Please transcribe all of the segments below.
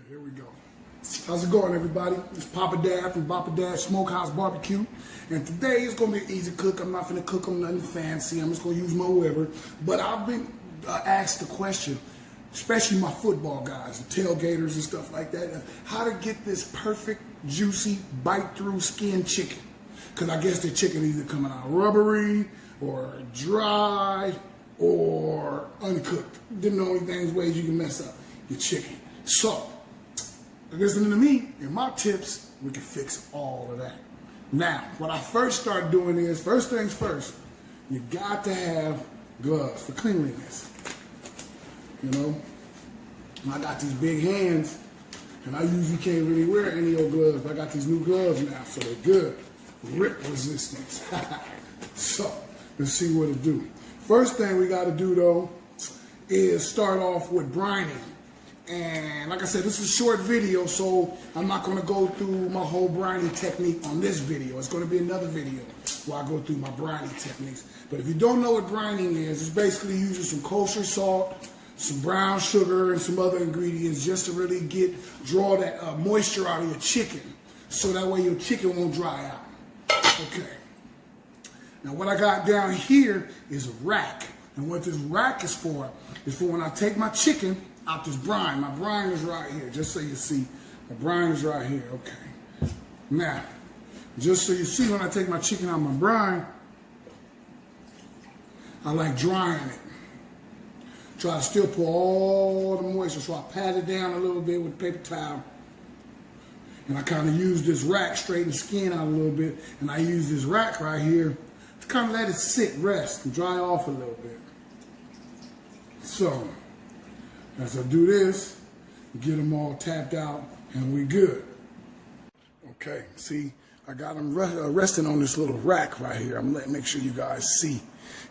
Here we go. How's it going, everybody? It's Poppa Dad from Poppa Dad Smokehouse Barbecue. And today it's going to be an easy cook. I'm not going to cook on nothing fancy. I'm just going to use my Weber. But I've been asked the question, especially my football guys, the tailgaters and stuff like that, how to get this perfect, juicy, bite-through skin chicken. Because I guess the chicken either coming out rubbery or dry or uncooked. Them the only ways you can mess up your chicken. So, listening to me and my tips, we can fix all of that. Now, what I first start doing is, first things first, you got to have gloves for cleanliness. You know, I got these big hands, and I usually can't really wear any old gloves, but I got these new gloves now, so they're good. Rip resistance. So, let's see what to do. First thing we got to do, though, is start off with brining. And like I said, this is a short video, so I'm not going to go through my whole brining technique on this video. It's going to be another video where I go through my brining techniques. But if you don't know what brining is, it's basically using some kosher salt, some brown sugar, and some other ingredients just to really draw that moisture out of your chicken, so that way your chicken won't dry out. Okay. Now what I got down here is a rack. And what this rack is for when I take my chicken out this brine. My brine is right here, just so you see. My brine is right here, okay. Now, just so you see, when I take my chicken out of my brine, I like drying it. Try to still pull all the moisture, so I pat it down a little bit with a paper towel. And I kind of use this rack, straighten the skin out a little bit, and I use this rack right here to kind of let it sit, rest, and dry off a little bit. So, as I do this, get them all tapped out, and we good. Okay, see, I got them resting on this little rack right here. I'm letting make sure you guys see.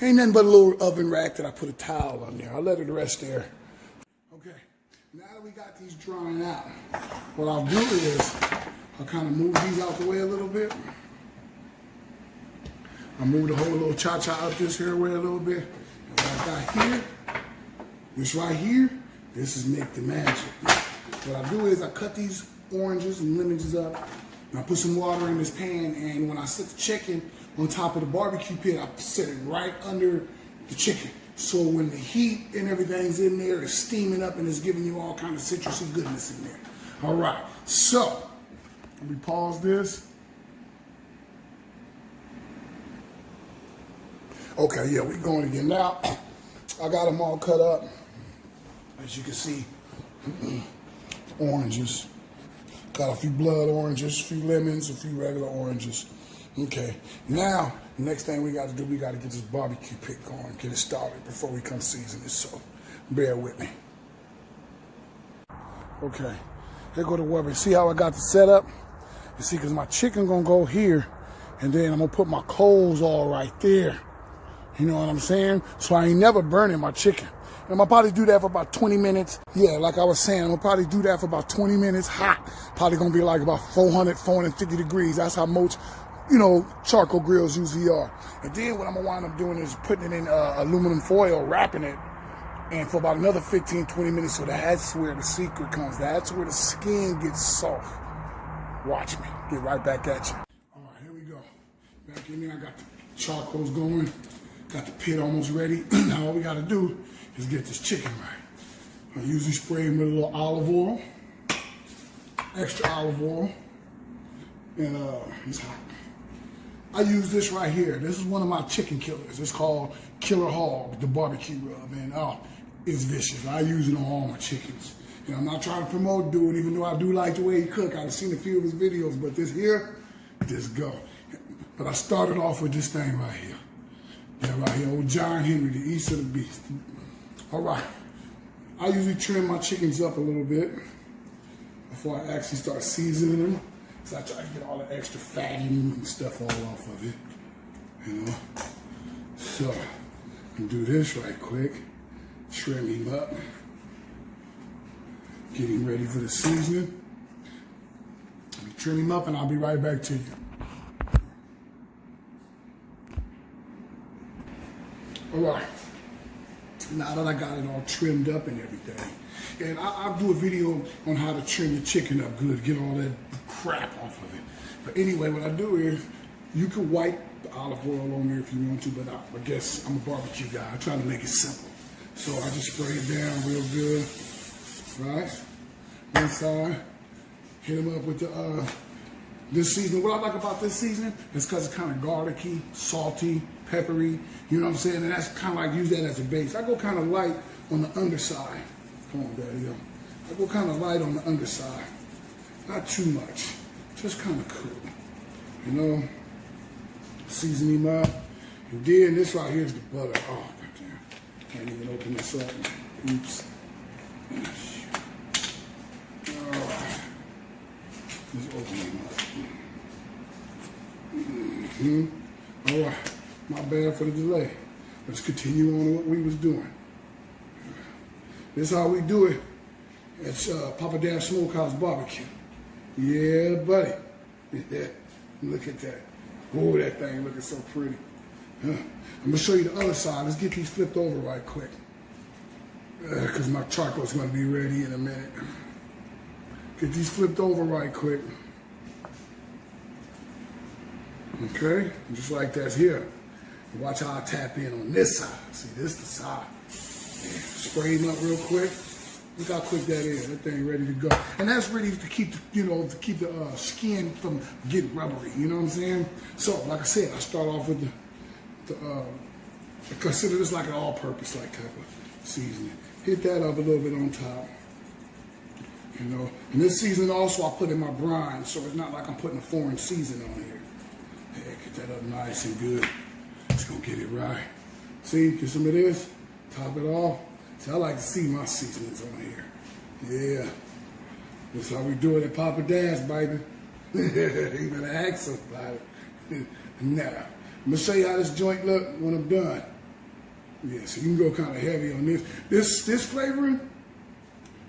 Ain't nothing but a little oven rack that I put a towel on there. I'll let it rest there. Okay, now that we got these drying out, what I'll do is I'll kind of move these out the way a little bit. I'll move the whole little cha-cha out this here way a little bit. And what I got here, this right here, this is make the magic. What I do is I cut these oranges and lemons up, and I put some water in this pan, and when I set the chicken on top of the barbecue pit, I set it right under the chicken. So when the heat and everything's in there, it's steaming up and it's giving you all kind of citrusy goodness in there. All right, so let me pause this. Okay, yeah, we're going again. Now, I got them all cut up. As you can see, oranges. Got a few blood oranges, a few lemons, a few regular oranges. Okay, now, the next thing we got to do, we got to get this barbecue pit going, get it started before we come season it, so bear with me. Okay, here go the Weber. See how I got the setup? You see, because my chicken going to go here, and then I'm going to put my coals all right there. You know what I'm saying? So I ain't never burning my chicken. And I'll probably do that for about 20 minutes. Yeah, like I was saying, I'm gonna probably do that for about 20 minutes hot. Probably gonna be like about 450 degrees. That's how most, charcoal grills usually are. And then what I'm gonna wind up doing is putting it in aluminum foil, wrapping it, and for about another 15, 20 minutes. So that's where the secret comes. That's where the skin gets soft. Watch me. Get right back at you. All right, here we go. Back in there, I got the charcoals going. Got the pit almost ready. Now all we gotta do is get this chicken right. I usually spray them with a little olive oil, extra olive oil, and it's hot. I use this right here. This is one of my chicken killers. It's called Killer Hog, the barbecue rub, and it's vicious. I use it on all my chickens. And I'm not trying to promote dude, even though I do like the way he cook. I've seen a few of his videos, but this here, just go. But I started off with this thing right here. Yeah, right here, old John Henry, the East of the Beast. All right, I usually trim my chickens up a little bit before I actually start seasoning them. So I try to get all the extra fatty and stuff all off of it, So, I'm gonna do this right quick. Trim him up. Get him ready for the seasoning. Trim him up and I'll be right back to you. All right, Now that I got it all trimmed up and everything. And I'll do a video on how to trim your chicken up good, get all that crap off of it. But anyway, what I do is, you can wipe the olive oil on there if you want to, but I guess I'm a barbecue guy. I try to make it simple. So I just spray it down real good, right? One side, hit them up with the, this seasoning. What I like about this seasoning is because it's kind of garlicky, salty, peppery, you know what I'm saying? And that's kind of like, use that as a base. I go kind of light on the underside. Come on, Daddy. I go kind of light on the underside. Not too much, just kind of cool, you know? Season him up. And then this right here is the butter. Oh, goddamn. Can't even open this up. Oops. Oh. Let's open him up. All right. My bad for the delay. Let's continue on what we was doing. This is how we do it. It's Poppa Dad Smokehouse Barbecue. Yeah, buddy. Yeah. Look at that. Oh, that thing looking so pretty. I'm gonna show you the other side. Let's get these flipped over right quick. Cause my charcoal's gonna be ready in a minute. Get these flipped over right quick. Okay, just like that's here. Watch how I tap in on this side. See, this the side. Yeah. Spray them up real quick. Look how quick that is. That thing ready to go. And that's ready to keep, to keep the skin from getting rubbery. You know what I'm saying? So, like I said, I start off with I consider this like an all-purpose like type of seasoning. Hit that up a little bit on top. You know, and this seasoning also I put in my brine, so it's not like I'm putting a foreign season on here. Yeah, get that up nice and good. Just gonna get it right. See, get some of this, top it off. See, I like to see my seasonings on here. Yeah. That's how we do it at Poppa Dad's, baby. You better ask us about it. Now, I'm gonna show you how this joint look when I'm done. Yeah, so you can go kind of heavy on this. This flavoring,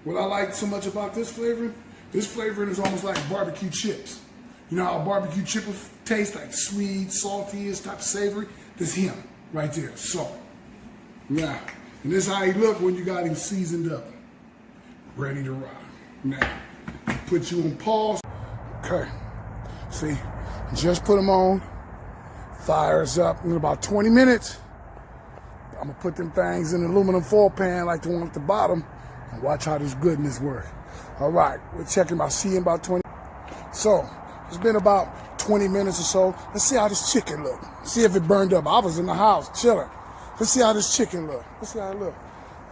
what I like so much about this flavoring is almost like barbecue chips. You know how a barbecue chip will taste, like sweet, salty, it's type of savory? This him, right there, salt. Now, and this is how he look when you got him seasoned up, ready to rock. Now, put you on pause. Okay, see, just put them on. Fires up in about 20 minutes. I'm gonna put them things in an aluminum foil pan like the one at the bottom and watch how this goodness works. All right, we're checking my C in about 20. So, it's been about 20 minutes or so. Let's see how this chicken look. See if it burned up. I was in the house chilling. Let's see how this chicken look. Let's see how it look.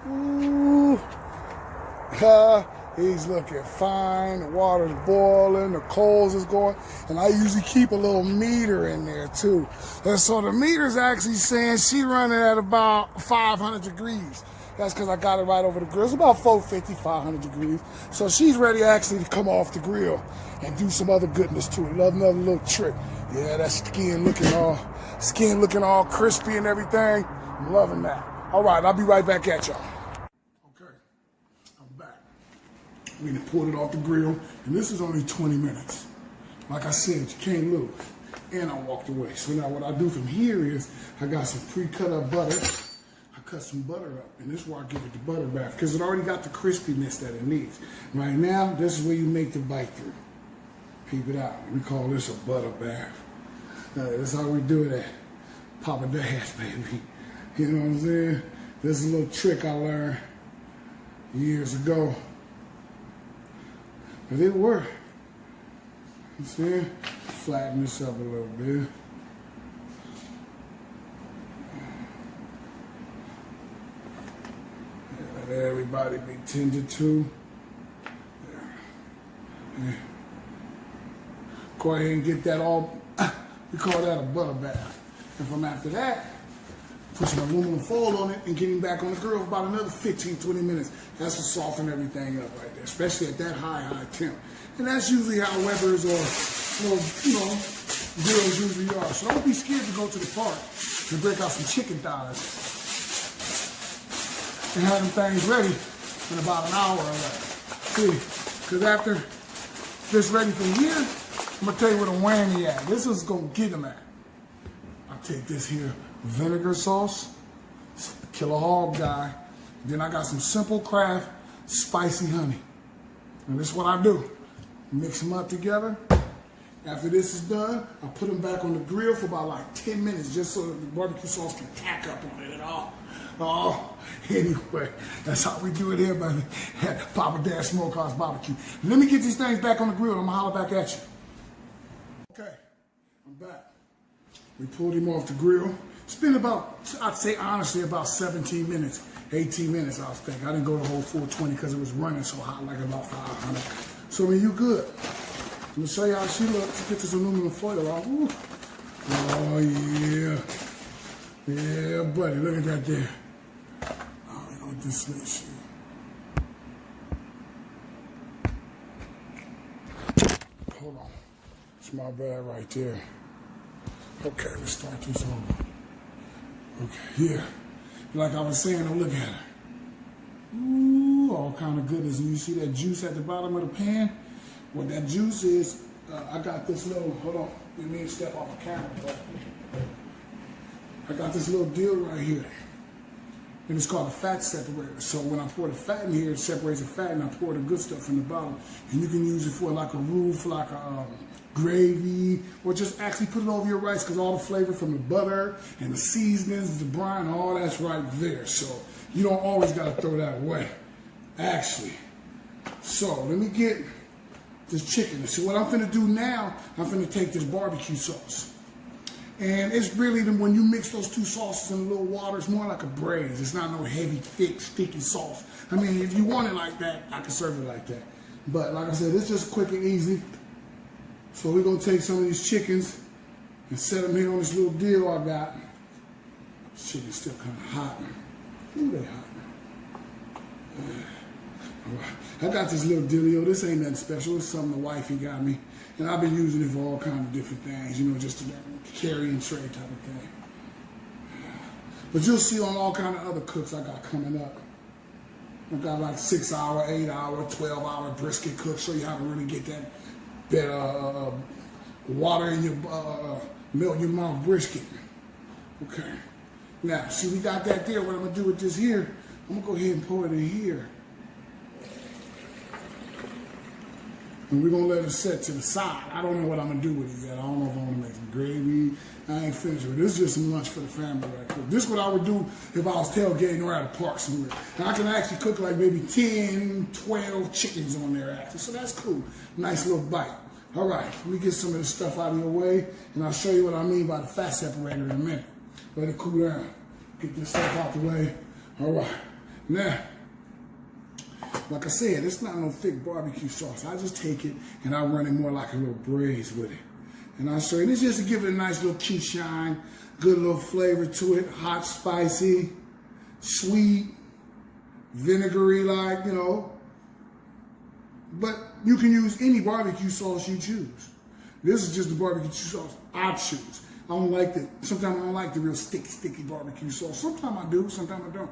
Ooh. He's looking fine. The water's boiling. The coals is going. And I usually keep a little meter in there too. And so the meter's actually saying she running at about 500 degrees. That's because I got it right over the grill. It's about 450, 500 degrees. So she's ready actually to come off the grill and do some other goodness to it. Love another little trick. Yeah, that skin looking all crispy and everything. I'm loving that. All right, I'll be right back at y'all. Okay, I'm back. We done pulled it off the grill, and this is only 20 minutes. Like I said, you can't lose. And I walked away. So now what I do from here is I got some pre-cut up butter. I cut some butter up, and this is where I give it the butter bath, because it already got the crispiness that it needs. Right now, this is where you make the bite through. Peep it out. We call this a butter bath. That's how we do it at Poppa Dad's, baby. You know what I'm saying? This is a little trick I learned years ago. But it worked. You see? Flatten this up a little bit. Let everybody be tended to. Yeah. Go ahead and get that all, we call that a butter bath. And from after that, put some aluminum foil on it and get him back on the grill for about another 15, 20 minutes. That's to soften everything up right there, especially at that high temp. And that's usually how Weber's or grills usually are. So don't be scared to go to the park and break out some chicken thighs and have them things ready in about an hour or less. See, because after this ready from here, I'm gonna tell you where the whammy at. This is gonna get them at. I'll take this here vinegar sauce, killer hog guy. Then I got some Simple Craft spicy honey. And this is what I do. Mix them up together. After this is done, I put them back on the grill for about like 10 minutes just so that the barbecue sauce can tack up on it at all. Anyway, that's how we do it here, baby. Poppa Dad Smokehouse Barbecue. Let me get these things back on the grill and I'm gonna holler back at you. Okay, I'm back. We pulled him off the grill. It's been about, I'd say honestly, about 17 minutes, 18 minutes, I think. I didn't go the whole 420 because it was running so hot, like about 500. So, I mean, you good. Let me show you how she looks. Get this aluminum foil off. Ooh. Oh, yeah. Yeah, buddy, look at that there. Oh, you know, this sweet shit. Hold on. It's my bad right there. Okay, let's start this over. Okay, yeah. Like I was saying, oh, look at her. Ooh, all kind of goodness. And you see that juice at the bottom of the pan? What that juice is, I got this little, hold on, didn't mean to step off the camera, but I got this little deal right here. And it's called a fat separator. So when I pour the fat in here, it separates the fat and I pour the good stuff in the bottom. And you can use it for like a roux, for like a gravy, or just actually put it over your rice because all the flavor from the butter and the seasonings, the brine, all that's right there. So you don't always got to throw that away, actually. So let me get this chicken. So what I'm finna do now, I'm finna take this barbecue sauce. And it's really, when you mix those two sauces in a little water, it's more like a braise. It's not no heavy, thick, sticky sauce. I mean, if you want it like that, I can serve it like that. But like I said, it's just quick and easy. So we're gonna take some of these chickens and set them here on this little deal I got. This chicken's still kind of hot. Ooh, they hot. All right. I got this little dealio. This ain't nothing special. It's something the wifey got me. And I've been using it for all kinds of different things, you know, just to carry and tray type of thing. But you'll see on all kind of other cooks I got coming up. I got like 6 hour, 8 hour, 12 hour brisket cook. Show you how to really get that water in your, melt in your mouth brisket. Okay. Now, see, we got that there. What I'm going to do with this here, I'm going to go ahead and pour it in here. And we're going to let it set to the side. I don't know what I'm going to do with it yet. I don't know if I'm going to make some gravy. I ain't finished with it. This is just some lunch for the family right quick. This is what I would do if I was tailgating or at a park somewhere. And I can actually cook like maybe 10, 12 chickens on there actually. So that's cool. Nice little bite. All right, let me get some of this stuff out of your way. And I'll show you what I mean by the fat separator in a minute. Let it cool down. Get this stuff out the way. All right. Now, like I said, it's not no thick barbecue sauce. I just take it and I run it more like a little braise with it. And I'll show you. This just to give it a nice little key shine, good little flavor to it. Hot, spicy, sweet, vinegary like, you know. But you can use any barbecue sauce you choose. This is just the barbecue sauce I choose. I don't like the, sometimes I don't like the real sticky barbecue sauce. Sometimes I do, sometimes I don't.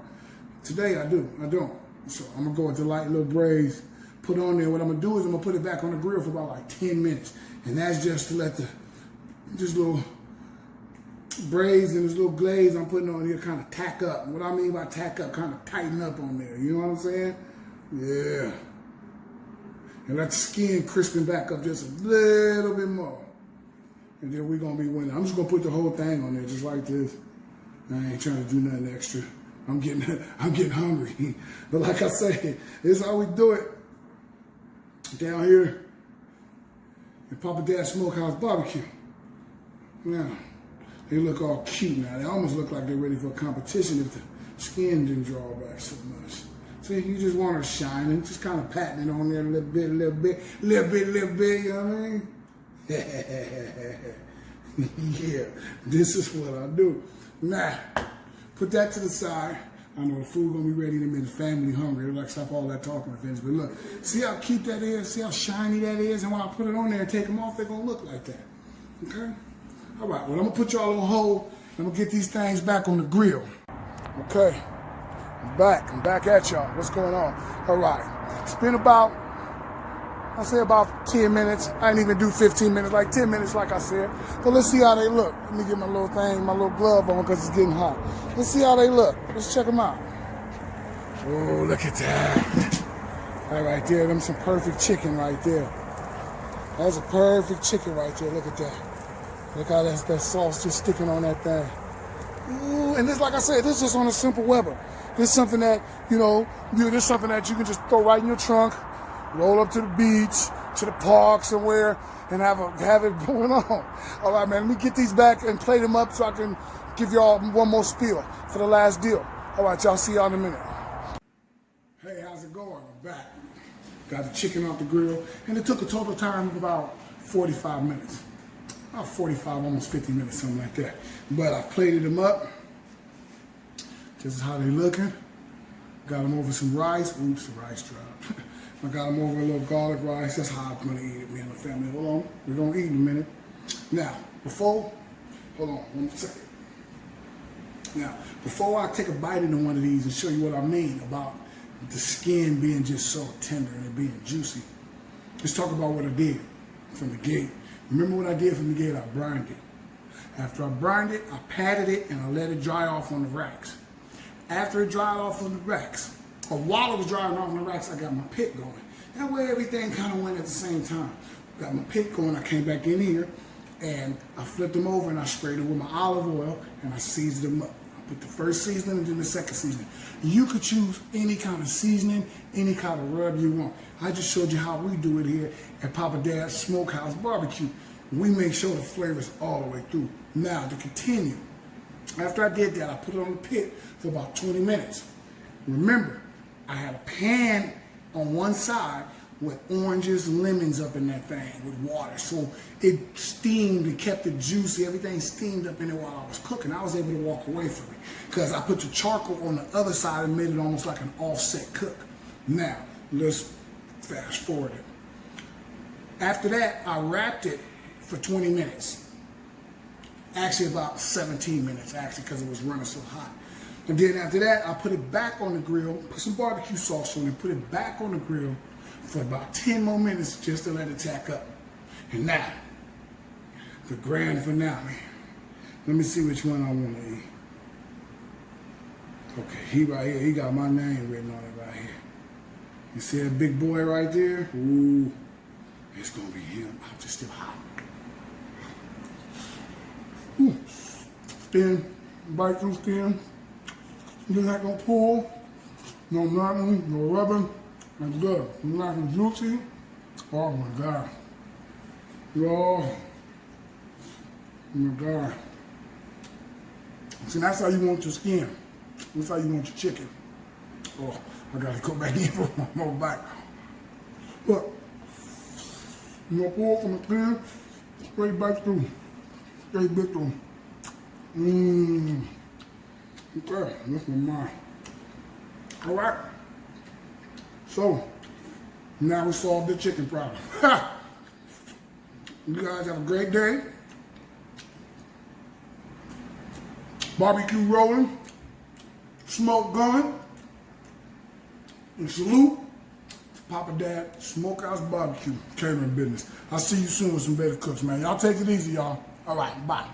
Today I don't. So I'm gonna go with the light little braise, put on there. What I'm gonna do is I'm gonna put it back on the grill for about like 10 minutes. And that's just to let this little braise and this little glaze I'm putting on here kind of tack up. What I mean by tack up, kind of tighten up on there. You know what I'm saying? Yeah. And let the skin crispen back up just a little bit more. And then we're gonna be winning. I'm just gonna put the whole thing on there just like this. I ain't trying to do nothing extra. I'm getting hungry. But like I say, this is how we do it. Down here at Poppa Dad Smokehouse Barbecue. Now, they look all cute now. They almost look like they're ready for a competition if the skin didn't draw back so much. See, you just want her shining, just kind of patting it on there a little bit, you know what I mean? Yeah, this is what I do. Now, put that to the side. I know the food gonna be ready in a minute. Family hungry. They're like, stop all that talking and things. But look, see how cute that is? See how shiny that is? And when I put it on there and take them off, they're gonna look like that. Okay? All right, well, I'm gonna put y'all on hold. I'm gonna get these things back on the grill. Okay, I'm back at y'all. What's going on? All right, it's been about, I say about 10 minutes. I didn't even do 15 minutes, like 10 minutes like I said. But let's see how they look. Let me get my little thing, my little glove on because it's getting hot. Let's see how they look. Let's check them out. Oh, look at that. That right there, them some perfect chicken right there. That's a perfect chicken right there. Look at that. Look how that sauce just sticking on that thing. Ooh, and this, like I said, this is just on a simple Weber. This is something that, this is something that you can just throw right in your trunk, roll up to the beach, to the park somewhere, and have it going on. All right, man, let me get these back and plate them up so I can give y'all one more spiel for the last deal. All right, y'all, see y'all in a minute. Hey, how's it going? I'm back. Got the chicken off the grill, and it took a total time of about 45 minutes. About 45, almost 50 minutes, something like that. But I plated them up. This is how they looking. Got them over some rice. Oops, the rice dropped. I got them over a little garlic rice. That's how I'm gonna eat it, me and the family. Hold on, we're gonna eat in a minute. Now, hold on, 1 second. Now, before I take a bite into one of these and show you what I mean about the skin being just so tender and it being juicy, let's talk about what I did from the gate. Remember what I did from the gate? I brined it. After I brined it, I patted it and I let it dry off on the racks. After it dried off on the racks, or while it was drying off on the racks, I got my pit going. That way everything kind of went at the same time. Got my pit going, I came back in here and I flipped them over and I sprayed it with my olive oil and I seasoned them up. I put the first seasoning and then the second seasoning. You could choose any kind of seasoning, any kind of rub you want. I just showed you how we do it here at Poppa Dad's Smokehouse Barbecue. We make sure the flavor's all the way through. Now, to continue, after I did that, I put it on the pit for about 20 minutes. Remember, I had a pan on one side with oranges and lemons up in that thing with water. So it steamed and kept it juicy. Everything steamed up in it while I was cooking. I was able to walk away from it because I put the charcoal on the other side and made it almost like an offset cook. Now, let's fast forward it. After that, I wrapped it for 20 minutes. Actually about 17 minutes, actually, because it was running so hot. And then after that, I put it back on the grill, put some barbecue sauce on it, put it back on the grill for about 10 more minutes just to let it tack up. And now, the grand finale. Let me see which one I want to eat. Okay, he right here, he got my name written on it right here. You see that big boy right there? Ooh, it's gonna be him. I'm just still hot. Ooh. Skin, bite through skin. You're not gonna pull, no nothing, no rubbing. That's good. You're not gonna juicy. Oh my God. Oh my God. See, that's how you want your skin. That's how you want your chicken. Oh, I gotta go back in for one more bite. Look, you gonna pull from the skin, straight back through. Straight bit through. Mmm. Okay, that's mine. All right. So, now we solved the chicken problem. You guys have a great day. Barbecue rolling, smoke going, and salute Poppa Dad Smokehouse Barbecue catering business. I'll see you soon with some better cooks, man. Y'all take it easy, y'all. All right, bye.